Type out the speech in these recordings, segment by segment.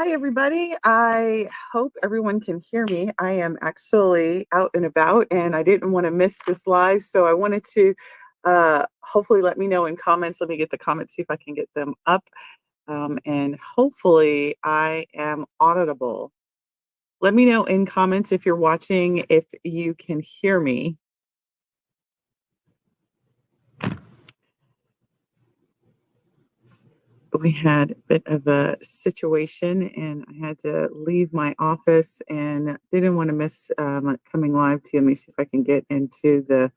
Hi, everybody. I hope everyone can hear me. I am actually out and about and I didn't want to miss this live. So I wanted to hopefully let me know in comments. Let me get the comments, see if I can get them up. And hopefully I am audible. Let me know in comments if you're watching, if you can hear me. We had a bit of a situation and I had to leave my office and didn't want to miss coming live to you. Let me see if I can get into the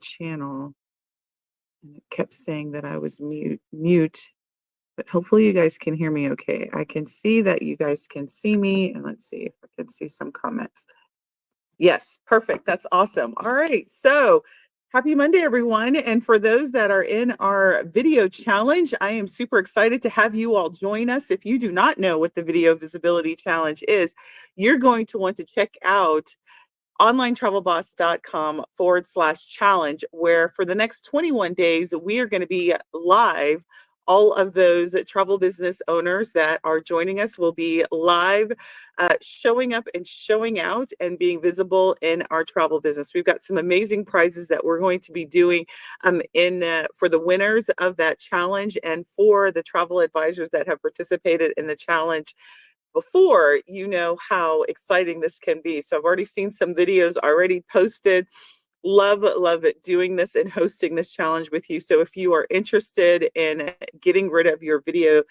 channel. And it kept saying that I was mute, but hopefully you guys can hear me okay. I can see that you guys can see me, and let's see if I can see some comments. Yes, perfect. That's awesome. All right. So happy Monday, everyone. And for those that are in our video challenge, I am super excited to have you all join us. If you do not know what the Video Visibility Challenge is, you're going to want to check out onlinetravelboss.com/challenge, where for the next 21 days, we are going to be live. All of those travel business owners that are joining us will be live, showing up and showing out and being visible in our travel business. We've got some amazing prizes that we're going to be doing for the winners of that challenge and for the travel advisors that have participated in the challenge before. You know how exciting this can be. So I've already seen some videos already posted. Love it doing this and hosting this challenge with you. So if you are interested in getting rid of your video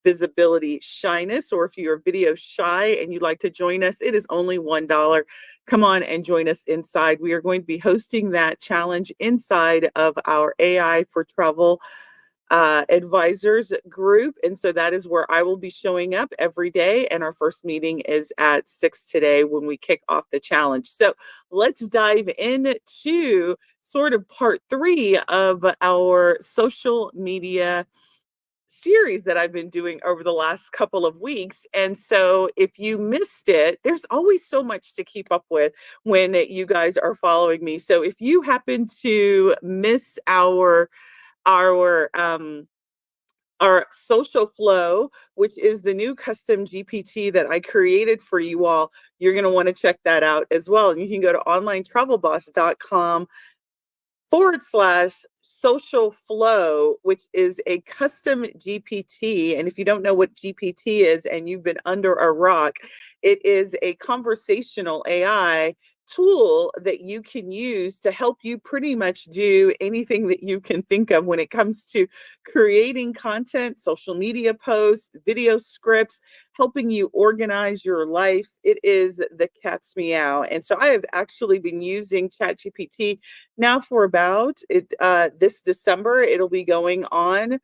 visibility shyness, or if you're video shy and you'd like to join us, it is only $1. Come on and join us inside. We are going to be hosting that challenge inside of our AI for Travel advisors group. And so that is where I will be showing up every day. And our first meeting is at 6 today when we kick off the challenge. So let's dive into sort of part 3 of our social media series that I've been doing over the last couple of weeks. And so if you missed it, there's always so much to keep up with when you guys are following me. So if you happen to miss our social flow, which is the new custom GPT that I created for you all, you're going to want to check that out as well. And you can go to onlinetravelboss.com/social flow, which is a custom GPT. And if you don't know what GPT is and you've been under a rock, it is a conversational AI tool that you can use to help you pretty much do anything that you can think of when it comes to creating content, social media posts, video scripts, helping you organize your life. It is the cat's meow. And so I have actually been using ChatGPT now for about this December. It'll be going on.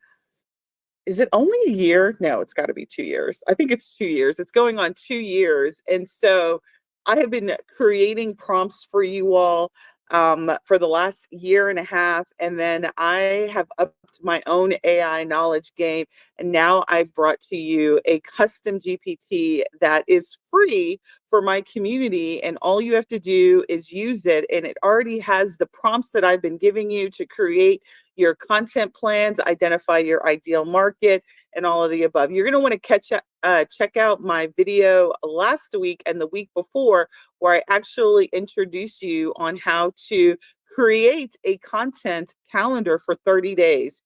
Is it only a year? No, it's got to be 2 years. I think it's 2 years. It's going on 2 years. And so I have been creating prompts for you all for the last year and a half. And then I have upped my own AI knowledge game. And now I've brought to you a custom GPT that is free for my community. And all you have to do is use it. And it already has the prompts that I've been giving you to create your content plans, identify your ideal market, and all of the above. You're going to want to check out my video last week and the week before, where I actually introduce you on how to create a content calendar for 30 days.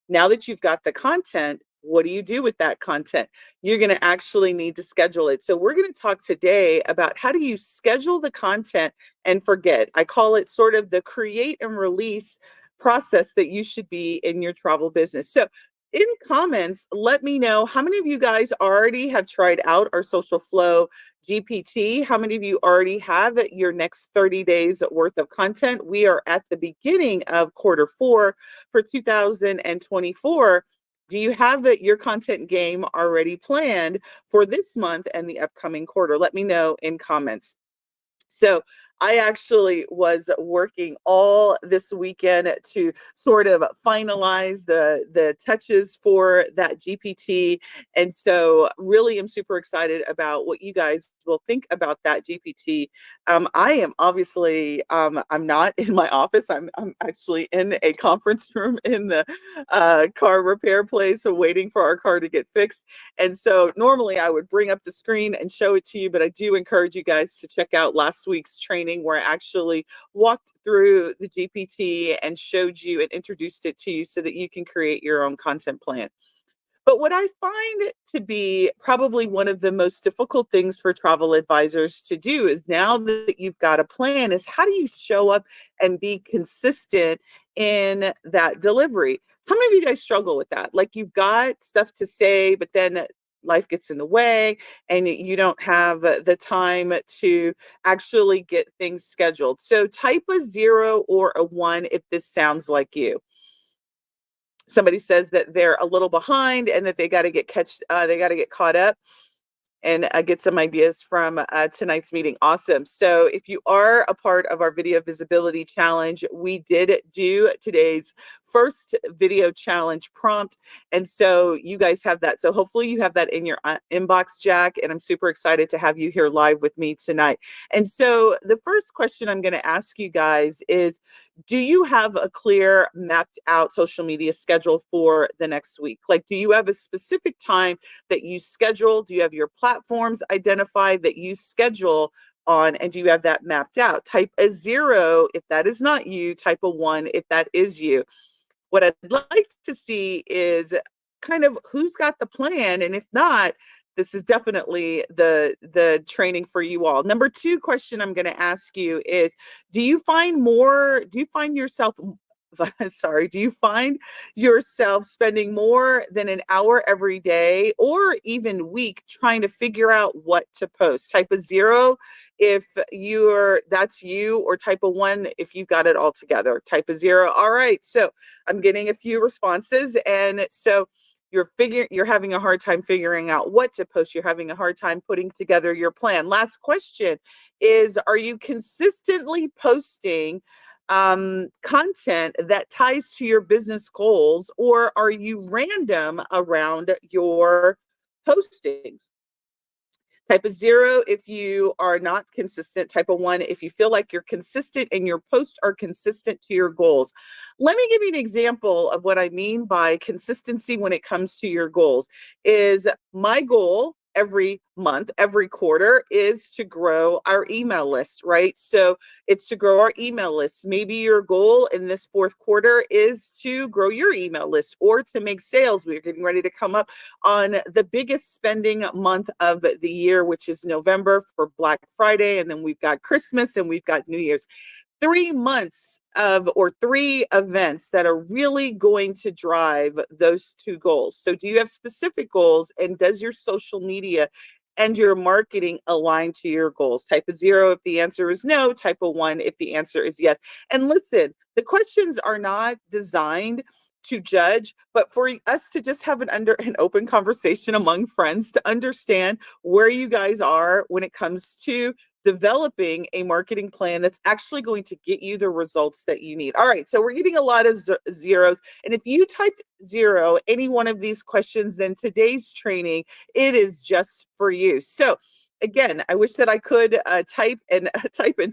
Now that you've got the content, what do you do with that content? You're going to actually need to schedule it. So we're going to talk today about how do you schedule the content and forget. I call it sort of the create and release process that you should be in your travel business. So in comments, let me know how many of you guys already have tried out our Social Flow GPT. How many of you already have your next 30 days worth of content? We are at the beginning of Q4 for 2024. Do you have your content game already planned for this month and the upcoming quarter? Let me know in comments. So I actually was working all this weekend to sort of finalize the touches for that GPT. And so really am super excited about what you guys will think about that GPT. I am obviously, I'm not in my office. I'm actually in a conference room in the car repair place, so waiting for our car to get fixed. And so normally I would bring up the screen and show it to you, but I do encourage you guys to check out last week's training where I actually walked through the GPT and showed you and introduced it to you so that you can create your own content plan. But what I find to be probably one of the most difficult things for travel advisors to do is, now that you've got a plan, is how do you show up and be consistent in that delivery? How many of you guys struggle with that? Like, you've got stuff to say, but then life gets in the way and you don't have the time to actually get things scheduled. So type a 0 or a 1 if this sounds like you. Somebody says that they're a little behind and that they got to get caught up and get some ideas from tonight's meeting. Awesome. So if you are a part of our video visibility challenge, we did do today's first video challenge prompt. And so you guys have that. So hopefully you have that in your inbox, Jack. And I'm super excited to have you here live with me tonight. And so the first question I'm going to ask you guys is, do you have a clear mapped out social media schedule for the next week? Like, do you have a specific time that you schedule? Do you have your platforms identified that you schedule on, and do you have that mapped out? Type a 0 if that is not you, type a 1 if that is you. What I'd like to see is kind of who's got the plan, and if not, this is definitely the training for you all. Number 2 question I'm going to ask you is, do you find yourself sorry, do you find yourself spending more than an hour every day or even week trying to figure out what to post? Type a 0 if that's you, or type a 1 if you got it all together. Type a 0. All right, so I'm getting a few responses, and so you're having a hard time figuring out what to post. You're having a hard time putting together your plan. Last question is, are you consistently posting content that ties to your business goals, or are you random around your postings? Type a 0 if you are not consistent. Type a 1 if you feel like you're consistent and your posts are consistent to your goals. Let me give you an example of what I mean by consistency when it comes to your goals. Is my goal every month, every quarter, is to grow our email list, right? So it's to grow our email list. Maybe your goal in this fourth quarter is to grow your email list or to make sales. We're getting ready to come up on the biggest spending month of the year, which is November, for Black Friday. And then we've got Christmas and we've got New Year's. 3 months or 3 events that are really going to drive those 2 goals. So do you have specific goals, and does your social media and your marketing align to your goals? Type a 0 if the answer is no, type a 1 if the answer is yes. And listen, the questions are not designed to judge, but for us to just have an open conversation among friends to understand where you guys are when it comes to developing a marketing plan that's actually going to get you the results that you need. All right, so we're getting a lot of zeros. And if you typed 0, any one of these questions, then today's training, it is just for you. So again, I wish that I could type and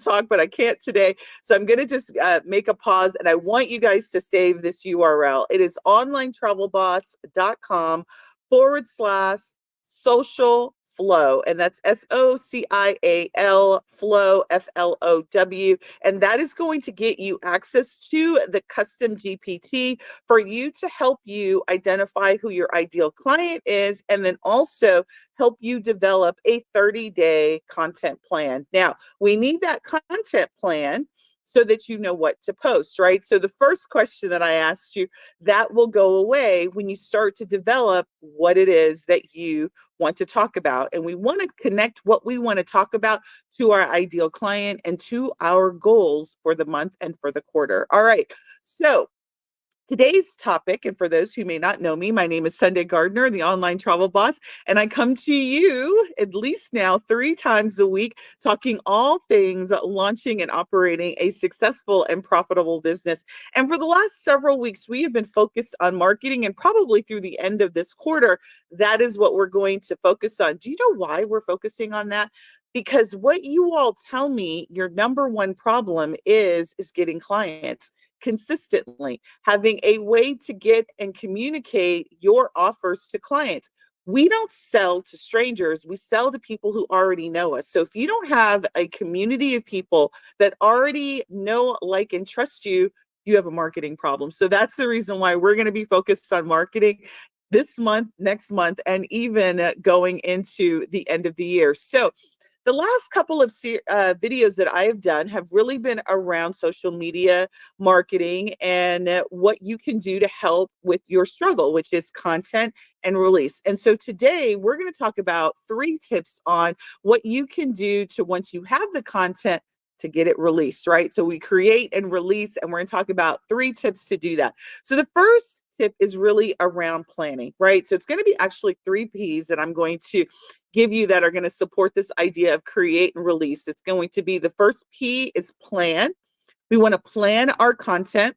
talk, but I can't today. So I'm going to just make a pause, and I want you guys to save this URL. It is onlinetravelboss.com/social flow, and that's SOCIAL flow, FLOW, and that is going to get you access to the custom GPT for you to help you identify who your ideal client is, and then also help you develop a 30-day content plan. Now, we need that content plan so that you know what to post, right? So the first question that I asked you, that will go away when you start to develop what it is that you want to talk about. And we want to connect what we want to talk about to our ideal client and to our goals for the month and for the quarter. All right. So Today's topic, and for those who may not know me, my name is Sundey Gardner, the online travel boss, and I come to you at least now 3 times a week talking all things launching and operating a successful and profitable business. And for the last several weeks, we have been focused on marketing, and probably through the end of this quarter, that is what we're going to focus on. Do you know why we're focusing on that? Because what you all tell me your number one problem is getting clients consistently, having a way to get and communicate your offers to clients. We don't sell to strangers, we sell to people who already know us. So if you don't have a community of people that already know, like, and trust you, you have a marketing problem. So that's the reason why we're going to be focused on marketing this month, next month, and even going into the end of the year. So the last couple of videos that I have done have really been around social media marketing and what you can do to help with your struggle, which is content and release. And so today we're going to talk about 3 tips on what you can do to, once you have the content, to get it released, right? So we create and release, and we're going to talk about 3 tips to do that. So the first tip is really around planning, right? So it's going to be actually 3 P's that I'm going to give you that are going to support this idea of create and release. It's going to be, the first P is plan. We want to plan our content.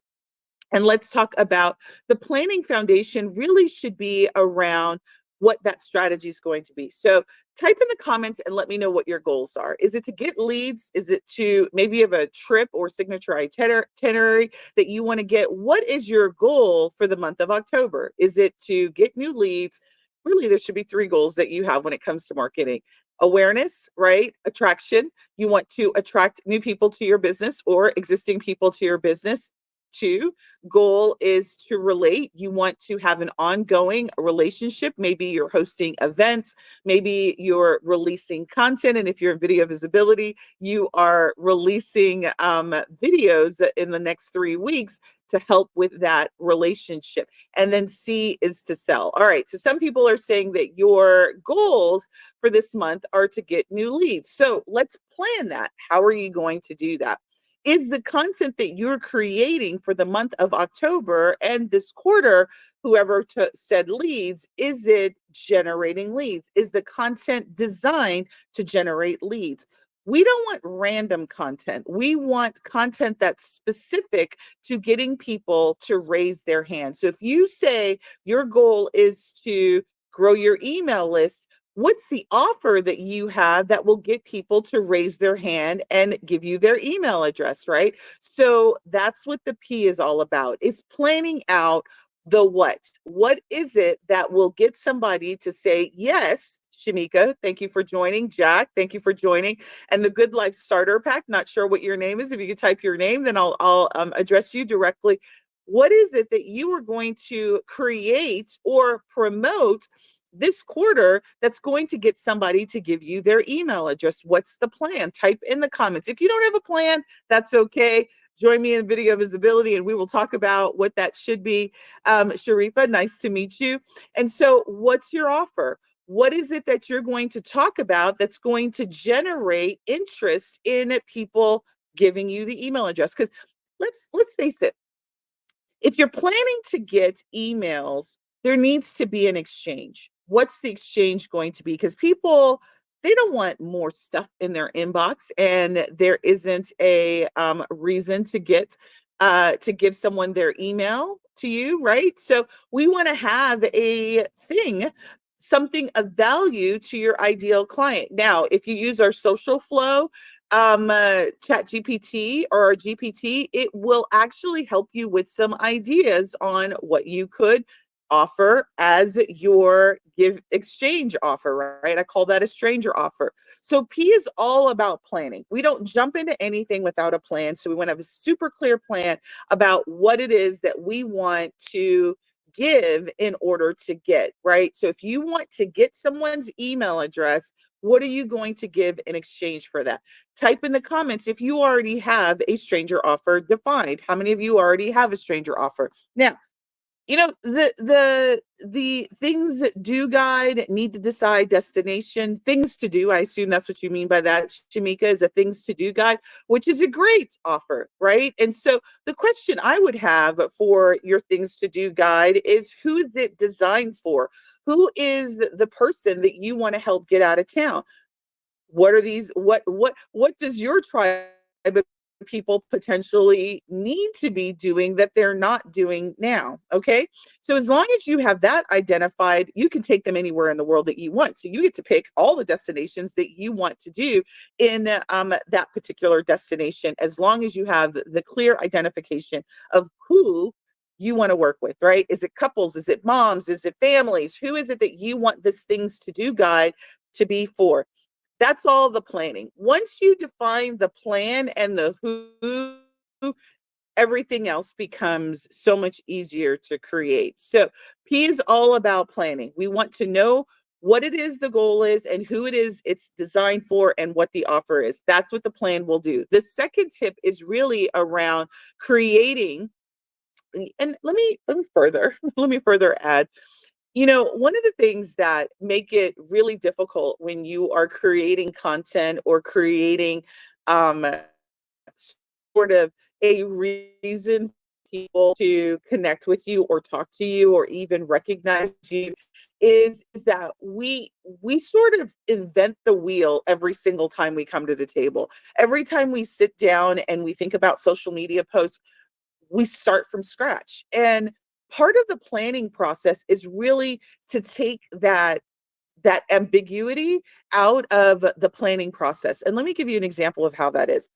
And let's talk about the planning foundation really should be around what that strategy is going to be. So type in the comments and let me know what your goals are. Is it to get leads? Is it to maybe have a trip or signature itinerary that you want to get? What is your goal for the month of October? Is it to get new leads? Really, there should be 3 goals that you have when it comes to marketing. Awareness, right? Attraction. You want to attract new people to your business or existing people to your business. 2, goal is to relate. You want to have an ongoing relationship. Maybe you're hosting events, maybe you're releasing content. And if you're in video visibility, you are releasing videos in the next 3 weeks to help with that relationship. And then C is to sell. All right. So some people are saying that your goals for this month are to get new leads. So let's plan that. How are you going to do that? Is the content that you're creating for the month of October and this quarter, whoever said leads, is it generating leads? Is the content designed to generate leads? We don't want random content. We want content that's specific to getting people to raise their hand. So if you say your goal is to grow your email list, what's the offer that you have that will get people to raise their hand and give you their email address, right? So that's what the P is all about, is planning out the what. What is it that will get somebody to say, yes, Shamika, thank you for joining. Jack, thank you for joining. And the Good Life Starter Pack, not sure what your name is. If you could type your name, then I'll address you directly. What is it that you are going to create or promote this quarter that's going to get somebody to give you their email address? What's the plan? Type in the comments. If you don't have a plan, that's okay. Join me in video visibility and we will talk about what that should be. Sharifa, nice to meet you. And so what's your offer? What is it that you're going to talk about that's going to generate interest in people giving you the email address? Because let's face it, if you're planning to get emails, there needs to be an exchange. What's the exchange going to be? Because people, they don't want more stuff in their inbox, and there isn't a reason to get to give someone their email to you, right? So we want to have a thing, something of value to your ideal client. Now, if you use our social flow, chat GPT or our GPT, it will actually help you with some ideas on what you could offer as your give exchange offer, right? I call that a stranger offer. So P is all about planning. We don't jump into anything without a plan. So we want to have a super clear plan about what it is that we want to give in order to get, right? So if you want to get someone's email address, what are you going to give in exchange for that? Type in the comments if you already have a stranger offer defined. How many of you already have a stranger offer? Now, The things that do guide, need to decide, destination, things to do. I assume that's what you mean by that, Shamika, is a things to do guide, which is a great offer, right? And so the question I would have for your things to do guide is, who is it designed for? Who is the person that you want to help get out of town? What are these? What does your tribe of people potentially need to be doing that they're not doing now? Okay. So as long as you have that identified, you can take them anywhere in the world that you want. So you get to pick all the destinations that you want to do in that particular destination, as long as you have the clear identification of who you want to work with, right? Is it couples? Is it moms? Is it families? Who is it that you want this things to do guide to be for? That's all the planning. Once you define the plan and the who, everything else becomes so much easier to create. So P is all about planning. We want to know what it is the goal is and who it is it's designed for and what the offer is. That's what the plan will do. The second tip is really around creating, and let me further let me further add, one of the things that make it really difficult when you are creating content or creating um, sort of a reason for people to connect with you or talk to you or even recognize you is that we sort of invent the wheel every single time we come to the table. Every time we sit down and we think about social media posts, we start from scratch. And part of the planning process is really to take that ambiguity out of the planning process. And let me give you an example of how that is.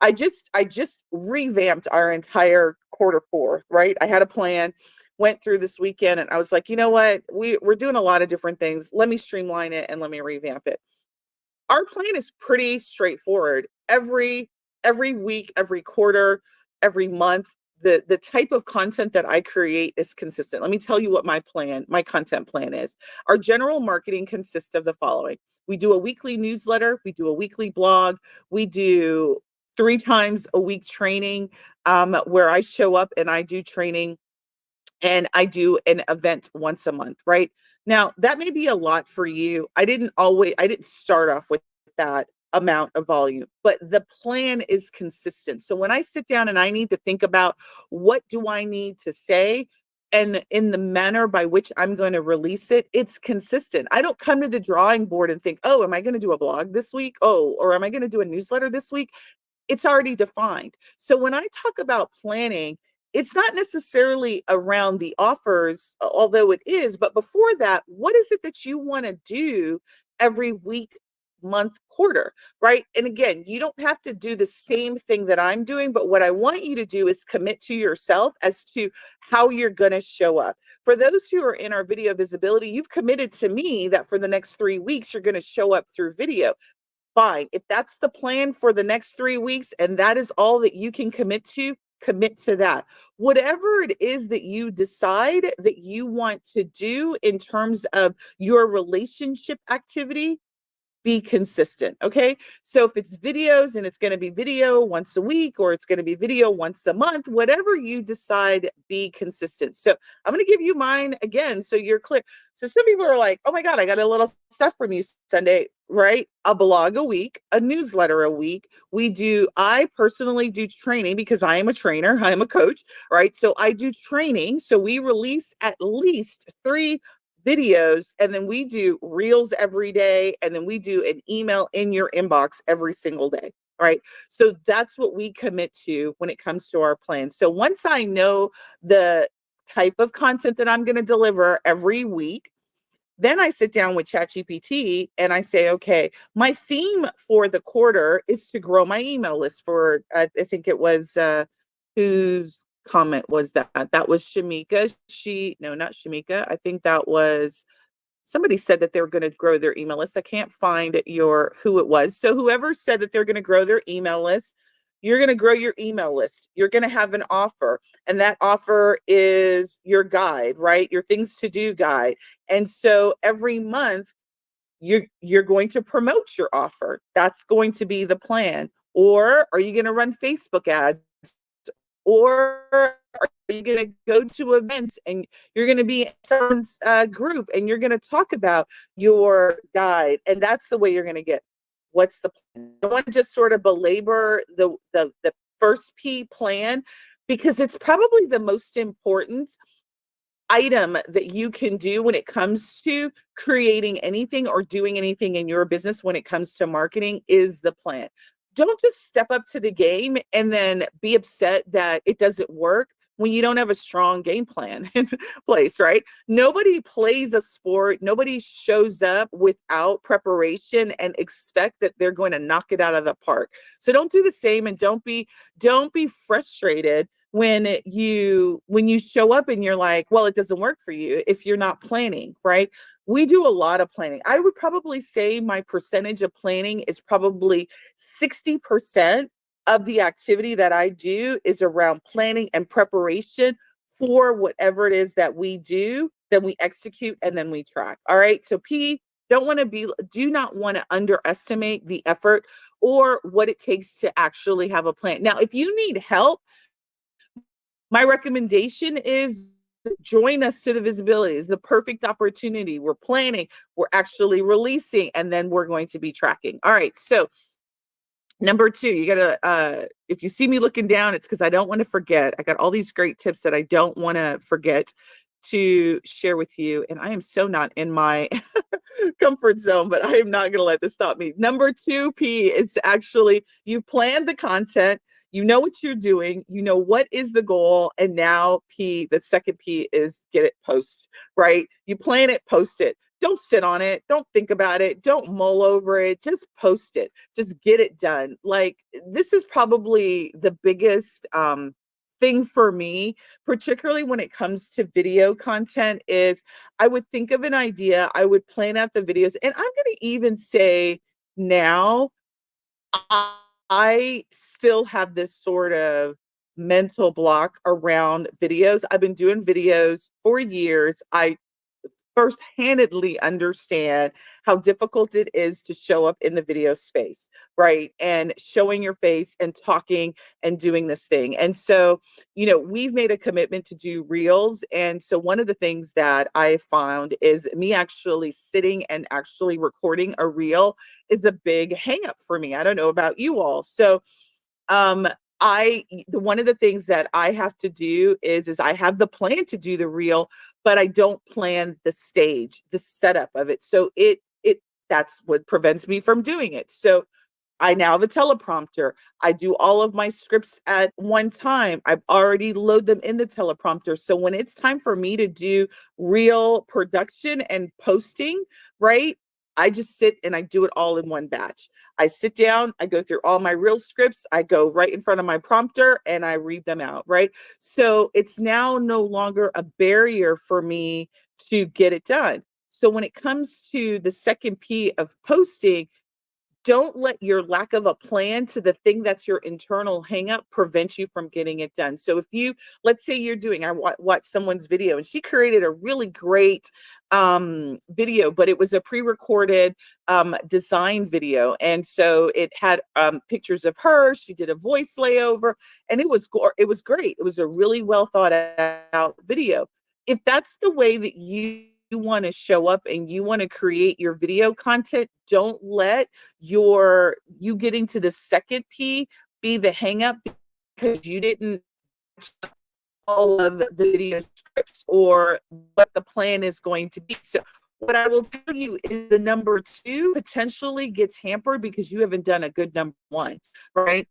I just revamped our entire quarter 4, right? I had a plan, went through this weekend, and I was like, you know what? We're doing a lot of different things. Let me streamline it and let me revamp it. Our plan is pretty straightforward. Every week, every quarter, every month, the type of content that I create is consistent. Let me tell you what my content plan is. Our general marketing consists of the following. We do a weekly newsletter, we do a weekly blog, we do 3 times a week training, where I show up and I do training, and I do an event once a month, right? Now, that may be a lot for you. I didn't start off with that amount of volume, but the plan is consistent. So when I sit down and I need to think about what do I need to say, and in the manner by which I'm going to release it, it's consistent. I don't come to the drawing board and think, oh, am I going to do a blog this week? Oh, or am I going to do a newsletter this week? It's already defined. So when I talk about planning, it's not necessarily around the offers, although it is, but before that, what is it that you want to do every week, month, quarter, right? And again, you don't have to do the same thing that I'm doing, but what I want you to do is commit to yourself as to how you're going to show up. For those who are in our video visibility, you've committed to me that for the next 3 weeks, you're going to show up through video. Fine. If that's the plan for the next 3 weeks and that is all that you can commit to that. Whatever it is that you decide that you want to do in terms of your relationship activity, be consistent. Okay. So if it's videos and it's going to be video once a week or it's going to be video once a month, whatever you decide, be consistent. So I'm going to give you mine again so you're clear. So some people are like, oh my God, I got a little stuff from you Sundey, right? A blog a week, a newsletter a week. I personally do training because I am a trainer, I am a coach, right? So I do training. So we release at least 3 videos, and then we do reels every day, and then we do an email in your inbox every single day, right? So that's what we commit to when it comes to our plan. So once I know the type of content that I'm going to deliver every week, then I sit down with ChatGPT and I say, okay, my theme for the quarter is to grow my email list for, I think it was, whose comment was that? That was Shamika. No, not Shamika. I think that was, somebody said that they were going to grow their email list. I can't find who it was. So whoever said that they're going to grow their email list, you're going to grow your email list. You're going to have an offer, and that offer is your guide, right? Your things to do guide. And so every month you're going to promote your offer. That's going to be the plan. Or are you going to run Facebook ads? Or are you're going to go to events and you're going to be in someone's group and you're going to talk about your guide. And that's the way you're going to get what's the plan. I don't want to just sort of belabor the first P, plan, because it's probably the most important item that you can do when it comes to creating anything or doing anything in your business. When it comes to marketing, is the plan. Don't just step up to the game and then be upset that it doesn't work when you don't have a strong game plan in place, right? Nobody plays a sport, nobody shows up without preparation and expect that they're going to knock it out of the park. So don't do the same, and don't be frustrated when you show up and you're like, well, it doesn't work for you if you're not planning, right? We do a lot of planning. I would probably say my percentage of planning is probably 60% of the activity that I do is around planning and preparation for whatever it is that we do, then we execute, and then we track. All right. So P, do not want to underestimate the effort or what it takes to actually have a plan. Now, if you need help, my recommendation is join us to the visibility. It's the perfect opportunity. We're planning, we're actually releasing, and then we're going to be tracking. All right. So number 2, you gotta, if you see me looking down, it's because I don't want to forget. I got all these great tips that I don't want to forget to share with you. And I am so not in my comfort zone, but I am not going to let this stop me. Number 2, P, is to actually, you've planned the content, you know what you're doing, you know what is the goal, and now P, the second P, is get it post, right? You plan it, post it. Don't sit on it. Don't think about it. Don't mull over it. Just post it. Just get it done. Like, this is probably the biggest thing for me, particularly when it comes to video content, is I would think of an idea, I would plan out the videos, and I'm going to even say now, I still have this sort of mental block around videos. I've been doing videos for years. I first-handedly understand how difficult it is to show up in the video space, right? And showing your face and talking and doing this thing. And so, we've made a commitment to do reels. And so one of the things that I found is me actually sitting and actually recording a reel is a big hang up for me. I don't know about you all. So um one of the things that I have to do is I have the plan to do the reel, but I don't plan the stage, the setup of it. So that's what prevents me from doing it. So I now have a teleprompter. I do all of my scripts at one time. I've already load them in the teleprompter. So when it's time for me to do real production and posting, right? I just sit and I do it all in one batch. I sit down, I go through all my real scripts, I go right in front of my prompter and I read them out, right? So it's now no longer a barrier for me to get it done. So when it comes to the second P of posting, don't let your lack of a plan to the thing that's your internal hangup prevent you from getting it done. So if you, let's say you're doing, I watched someone's video and she created a really great video, but it was a pre-recorded design video. And so it had pictures of her, she did a voice layover, and it was great. It was a really well thought out video. If that's the way that you want to show up and you want to create your video content, don't let you getting to the second P be the hang up because you didn't all of the video scripts or what the plan is going to be. So what I will tell you is the number 2 potentially gets hampered because you haven't done a good number 1, right?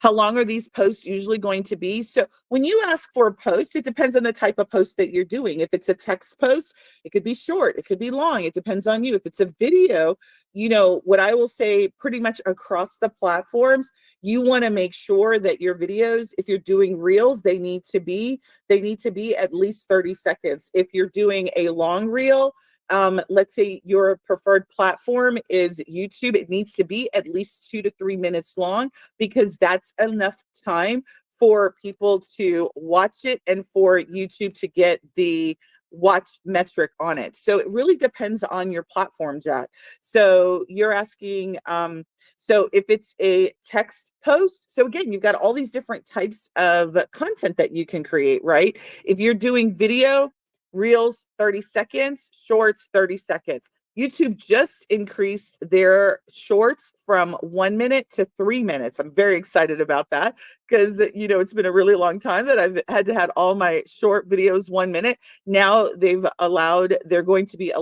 How long are these posts usually going to be? So when you ask for a post, it depends on the type of post that you're doing. If it's a text post, it could be short, it could be long. It depends on you. If it's a video, what I will say pretty much across the platforms, you want to make sure that your videos, if you're doing reels, they need to be at least 30 seconds. If you're doing a long reel, let's say your preferred platform is YouTube, it needs to be at least 2 to 3 minutes long because that's enough time for people to watch it and for YouTube to get the watch metric on it. So it really depends on your platform, Jack. So you're asking, so if it's a text post, so again, you've got all these different types of content that you can create, right? If you're doing video, reels, 30 seconds, shorts, 30 seconds. YouTube just increased their shorts from 1 minute to 3 minutes. I'm very excited about that because, you know, it's been a really long time that I've had to have all my short videos 1 minute. Now they're going to be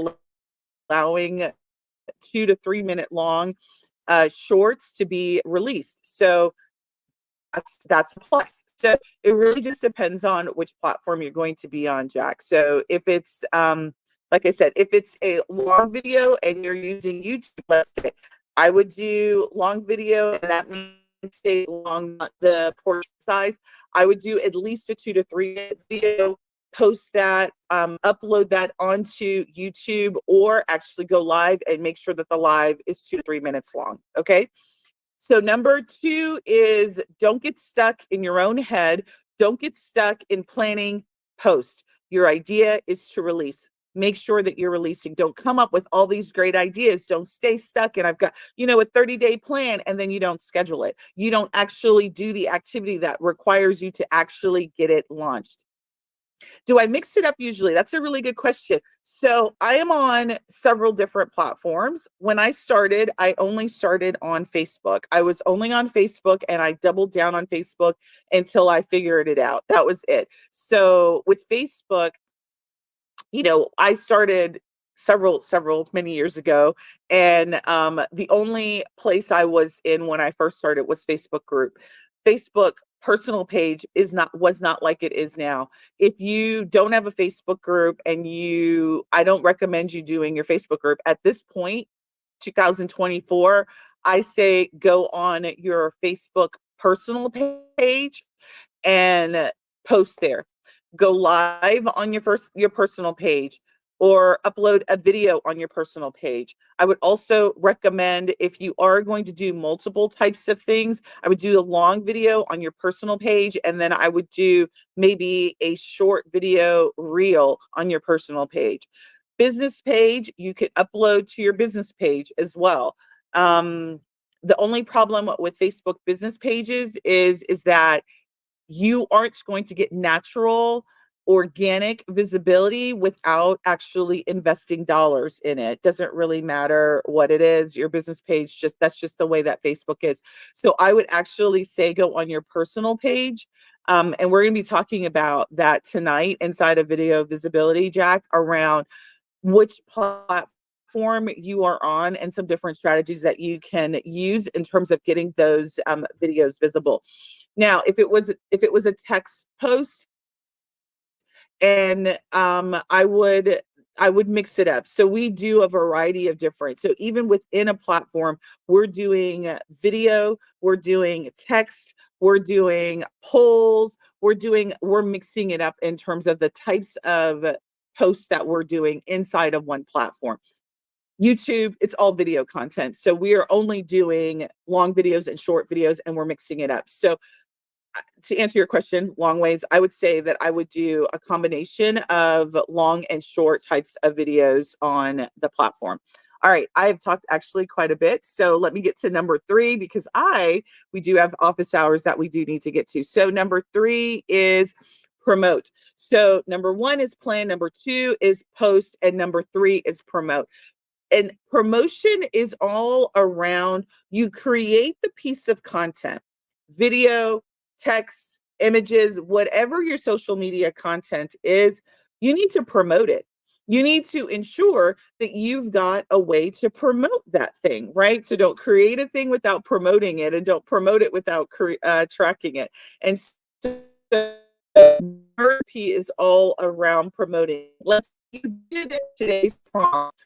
allowing 2 to 3 minute long shorts to be released. So that's a plus. So it really just depends on which platform you're going to be on, Jack. So if it's like I said, if it's a long video and you're using YouTube, let's say, I would do long video, and that means stay long, not the portion size. I would do at least a 2 to 3 minute video, post that, upload that onto YouTube, or actually go live and make sure that the live is 2 to 3 minutes long. Okay. So number 2 is don't get stuck in your own head. Don't get stuck in planning post. Your idea is to release. Make sure that you're releasing. Don't come up with all these great ideas. Don't stay stuck. And I've got, you know, a 30-day plan, and then you don't schedule it. You don't actually do the activity that requires you to actually get it launched. Do I mix it up usually? That's a really good question. So I am on several different platforms. When I started, I only started on Facebook. I was only on Facebook, and I doubled down on Facebook until I figured it out. That was it. So with Facebook, you know, I started many years ago, and the only place I was in when I first started was Facebook group. Facebook personal page was not like it is now. If you don't have a Facebook group, and I don't recommend you doing your Facebook group at this point, 2024, I say go on your Facebook personal page and post there. Go live on your personal page, or upload a video on your personal page. I would also recommend, if you are going to do multiple types of things, I would do a long video on your personal page, and then I would do maybe a short video reel on your personal page. Business page, you could upload to your business page as well. The only problem with Facebook business pages is that you aren't going to get natural, organic visibility without actually investing dollars in it. Doesn't really matter what it is. Your business page, that's just the way that Facebook is. So I would actually say go on your personal page. And we're going to be talking about that tonight inside of Video Visibility, Jack, around which platform you are on and some different strategies that you can use in terms of getting those videos visible. Now, if it was a text post, and I would mix it up. So we do a variety of different. So even within a platform, we're doing video, we're doing text, we're doing polls, we're mixing it up in terms of the types of posts that we're doing inside of one platform. YouTube, it's all video content. So we are only doing long videos and short videos, and we're mixing it up. So to answer your question, long ways, I would say that I would do a combination of long and short types of videos on the platform. All right, I have talked actually quite a bit. So let me get to number 3, because we do have office hours that we do need to get to. So number 3 is promote. So number 1 is plan, number 2 is post, and number 3 is promote. And promotion is all around, you create the piece of content, video, text, images, whatever your social media content is, you need to promote it. You need to ensure that you've got a way to promote that thing, right? So don't create a thing without promoting it, and don't promote it without tracking it. And so therapy is all around promoting. Let's you did today's prompt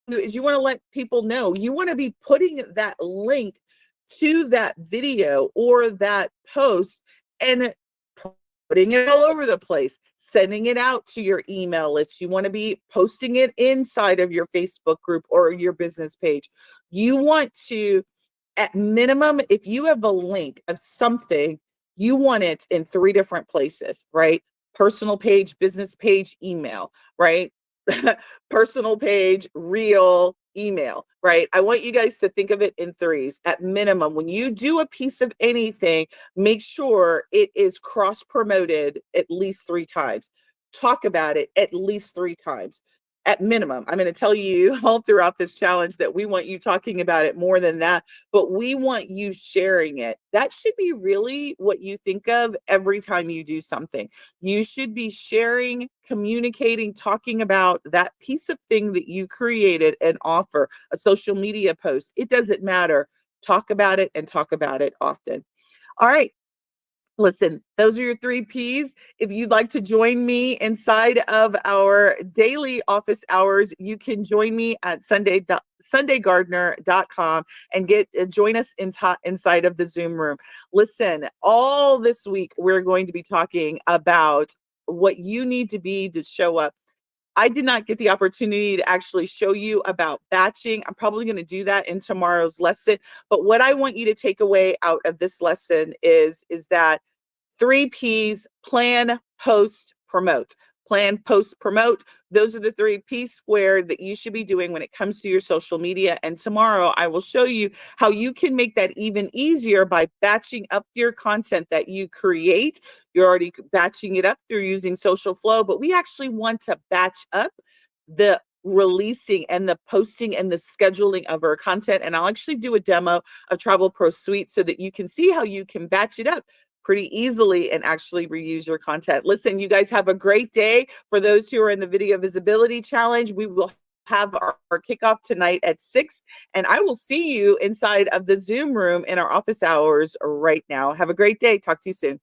is you want to let people know, you want to be putting that link to that video or that post and putting it all over the place, sending it out to your email list. You want to be posting it inside of your Facebook group or your business page. You want to, at minimum, if you have a link of something, you want it in 3 different places, right? personal page, business page, email, right? Personal page, reel, email, right? I want you guys to think of it in threes at minimum. When you do a piece of anything, make sure it is cross promoted at least 3 times. Talk about it at least 3 times at minimum. I'm going to tell you all throughout this challenge that we want you talking about it more than that, but we want you sharing it. That should be really what you think of every time you do something. You should be sharing, communicating, talking about that piece of thing that you created and offer a social media post. It doesn't matter. Talk about it and talk about it often. All right. Listen, those are your 3 Ps. If you'd like to join me inside of our daily office hours, you can join me at sundaygardner.com and join us inside of the Zoom room. Listen, all this week, we're going to be talking about what you need to be to show up. I did not get the opportunity to actually show you about batching. I'm probably going to do that in tomorrow's lesson. But what I want you to take away out of this lesson is that 3 Ps: plan, post, promote. Plan, post, promote. Those are the 3 Ps squared that you should be doing when it comes to your social media. And tomorrow I will show you how you can make that even easier by batching up your content that you create. You're already batching it up through using Social Flow, but we actually want to batch up the releasing and the posting and the scheduling of our content. And I'll actually do a demo of Travel Pro Suite so that you can see how you can batch it up pretty easily and actually reuse your content. Listen, you guys have a great day. For those who are in the Video Visibility Challenge, we will have our kickoff tonight at 6, and I will see you inside of the Zoom room in our office hours right now. Have a great day. Talk to you soon.